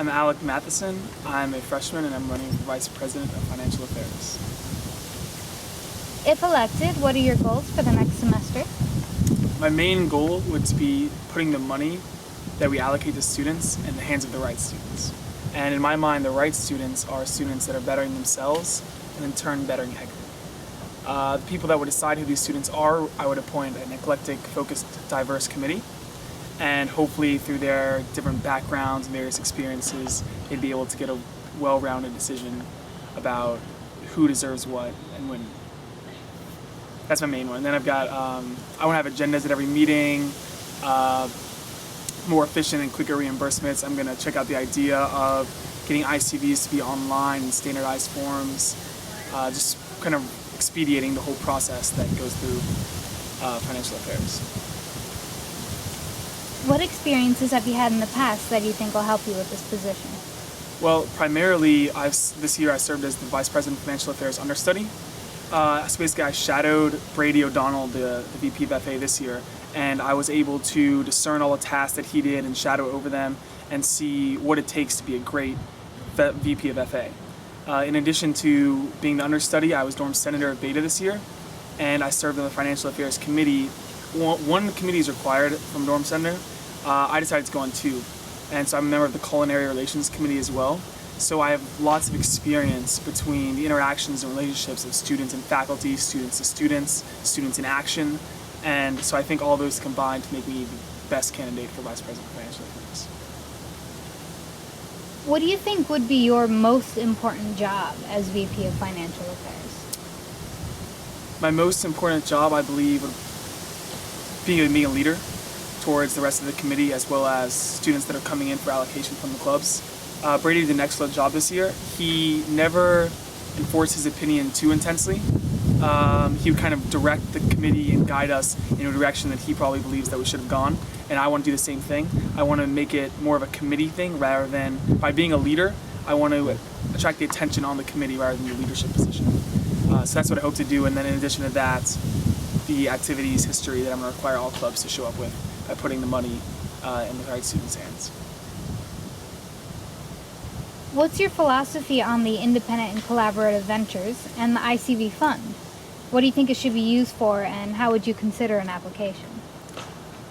I'm Alek Mathiessen. I'm a freshman and I'm running for Vice President of Financial Affairs. If elected, what are your goals for the next semester? My main goal would be putting the money that we allocate to students in the hands of the right students. And in my mind, the right students are students that are bettering themselves and in turn bettering ECOS. The people that would decide who these students are, I would appoint an eclectic, focused, diverse committee. And hopefully through their different backgrounds and various experiences, they'd be able to get a well-rounded decision about who deserves what and when. That's my main one. And then I've got, I want to have agendas at every meeting, more efficient and quicker reimbursements. I'm going to check out the idea of getting ICVs to be online in standardized forms, just kind of expediting the whole process that goes through financial affairs. What experiences have you had in the past that you think will help you with this position? Well, primarily, this year I served as the Vice President of Financial Affairs understudy. So basically I shadowed Brady O'Donnell, the VP of FA this year, and I was able to discern all the tasks that he did and shadow over them and see what it takes to be a great VP of FA. In addition to being the understudy, I was dorm senator of Beta this year, and I served on the Financial Affairs Committee. One committee is required from dorm senator. I decided to go on two, and so I'm a member of the Culinary Relations Committee as well. So I have lots of experience between the interactions and relationships of students and faculty, students to students, students in action, and so I think all those combined to make me the best candidate for Vice President of Financial Affairs. What do you think would be your most important job as VP of Financial Affairs? My most important job, I believe, would be being a leader towards the rest of the committee as well as students that are coming in for allocation from the clubs. Brady did an excellent job this year. He never enforced his opinion too intensely. He would kind of direct the committee and guide us in a direction that he probably believes that we should have gone, and I want to do the same thing. I want to make it more of a committee thing rather than, by being a leader, I want to attract the attention on the committee rather than the leadership position. So that's what I hope to do, and then in addition to that, the activities history that I'm going to require all clubs to show up with by putting the money in the right students' hands. What's your philosophy on the independent and collaborative ventures and the ICV fund? What do you think it should be used for, and how would you consider an application?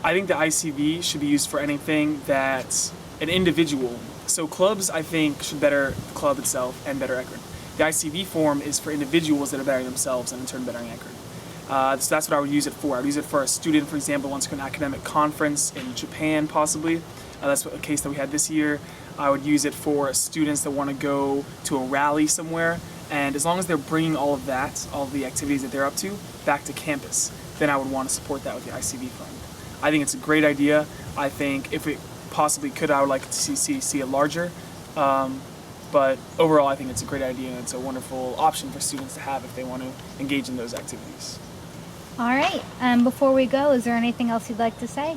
I think the ICV should be used for anything that an individual, so clubs I think should better the club itself and better ECOS. The ICV form is for individuals that are bettering themselves and in turn bettering ECOS. So that's what I would use it for. I would use it for a student, for example, wants to go to an academic conference in Japan, possibly. That's a case that we had this year. I would use it for students that want to go to a rally somewhere, and as long as they're bringing all of that, all of the activities that they're up to, back to campus, then I would want to support that with the ICV fund. I think it's a great idea. I think if it possibly could, I would like to see it larger. But overall, I think it's a great idea, and it's a wonderful option for students to have if they want to engage in those activities. All right, and before we go, is there anything else you'd like to say?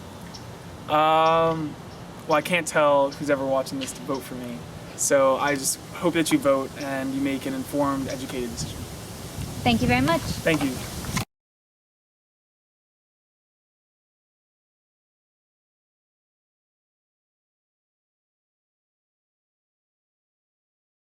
Well, I can't tell who's ever watching this to vote for me. So I just hope that you vote and you make an informed, educated decision. Thank you very much. Thank you.